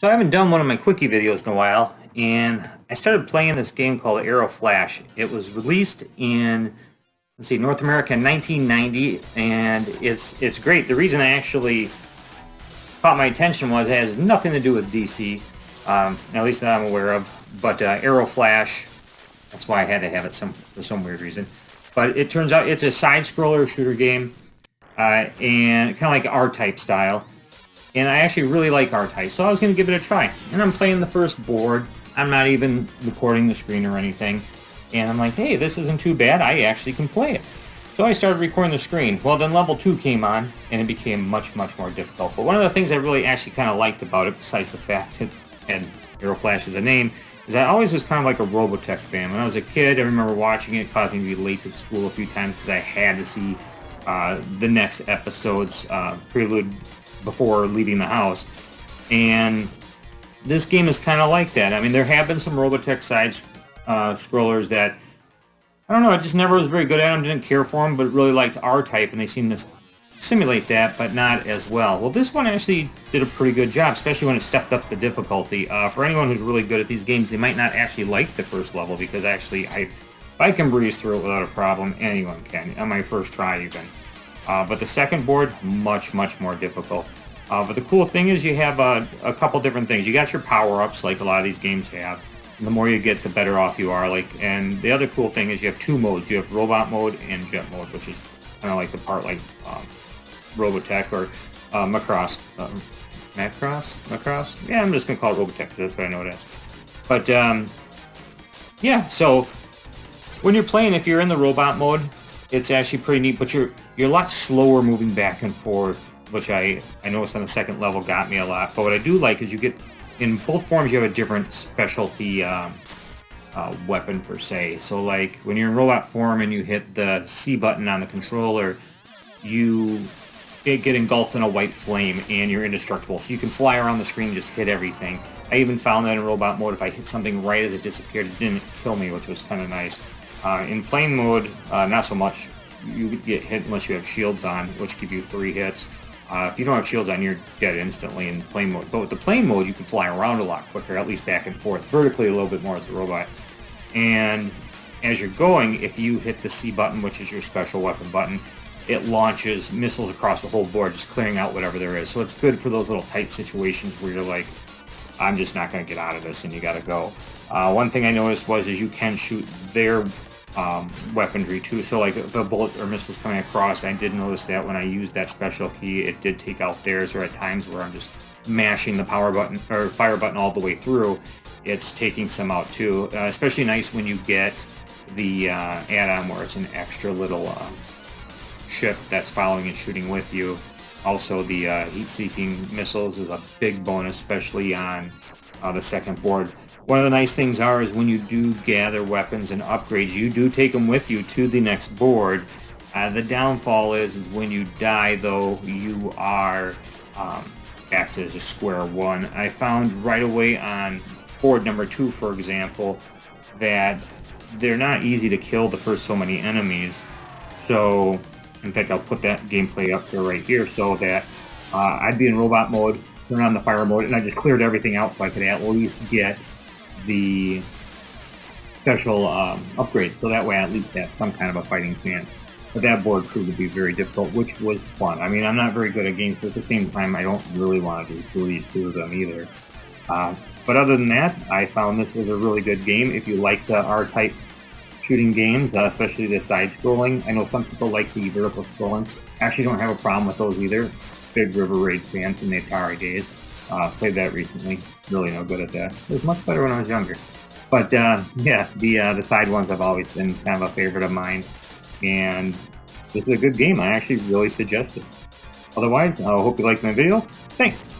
So I haven't done one of my quickie videos in a while, and I started playing this game called Arrow Flash. It was released in, let's see, North America in 1990, and it's great. The reason I actually caught my attention was it has nothing to do with DC, at least that I'm aware of. But Arrow Flash, that's why I had to have it for some weird reason. But it turns out it's a side-scroller shooter game, and kind of like RType style. And I actually really like RType, so I was going to give it a try. And I'm playing the first board. I'm not even recording the screen or anything. And I'm like, hey, this isn't too bad. I actually can play it. So I started recording the screen. Well, then level 2 came on, and it became much, much more difficult. But one of the things I really actually kind of liked about it, besides the fact that it had Arrow Flash as a name, is I always was kind of like a Robotech fan. When I was a kid, I remember watching it, causing me to be late to school a few times because I had to see the next episode's prelude before leaving the house. And this game is kind of like that. I mean, there have been some Robotech side scrollers that, I don't know, I just never was very good at them, didn't care for them, but really liked RType, and they seem to simulate that, but not as well. Well, this one actually did a pretty good job, especially when it stepped up the difficulty. For anyone who's really good at these games, they might not actually like the first level, because actually, if I can breeze through it without a problem, anyone can, on my first try even. But the second board, much, much more difficult. But the cool thing is you have a couple different things. You got your power-ups, like a lot of these games have. And the more you get, the better off you are. And the other cool thing is you have two modes. You have robot mode and jet mode, which is kind of like the part like Robotech or Macross. Macross? Yeah, I'm just going to call it Robotech because that's what I know it as. But, yeah, so when you're playing, if you're in the robot mode, it's actually pretty neat, but you're a lot slower moving back and forth, which I noticed on the second level got me a lot. But what I do like is you get, in both forms, you have a different specialty weapon per se. So like when you're in robot form and you hit the C button on the controller, you get engulfed in a white flame and you're indestructible. So you can fly around the screen and just hit everything. I even found that in robot mode, if I hit something right as it disappeared, it didn't kill me, which was kind of nice. In plane mode, not so much. You get hit unless you have shields on, which give you 3 hits. If you don't have shields on, you're dead instantly in plane mode. But with the plane mode, you can fly around a lot quicker, at least back and forth, vertically a little bit more as a robot. And as you're going, if you hit the C button, which is your special weapon button, it launches missiles across the whole board, just clearing out whatever there is. So it's good for those little tight situations where you're like, I'm just not going to get out of this, and you got to go. One thing I noticed is you can shoot their weaponry too. So like if a bullet or missile's coming across, I did notice that when I used that special key, it did take out theirs, or at times where I'm just mashing the power button or fire button all the way through, it's taking some out too. Especially nice when you get the add-on where it's an extra little ship that's following and shooting with you. Also, the heat-seeking missiles is a big bonus, especially on the second board. One of the nice things is when you do gather weapons and upgrades, you do take them with you to the next board. The downfall is when you die, though, you are back to just square one. I found right away on board number 2, for example, that they're not easy to kill the first so many enemies. So, in fact, I'll put that gameplay up there right here so that I'd be in robot mode, turn on the fire mode, and I just cleared everything out so I could at least get the special upgrade, so that way I at least have some kind of a fighting chance. But that board proved to be very difficult, which was fun. I mean, I'm not very good at games, but at the same time, I don't really want to do two of them either. But other than that, I found this was a really good game. If you like the R-type shooting games, especially the side-scrolling, I know some people like the vertical scrolling. I actually don't have a problem with those either. Big River Raid fan from the Atari days. Played that recently. Really no good at that. It was much better when I was younger. But yeah, the side ones have always been kind of a favorite of mine. And this is a good game. I actually really suggest it. Otherwise, I hope you liked my video. Thanks.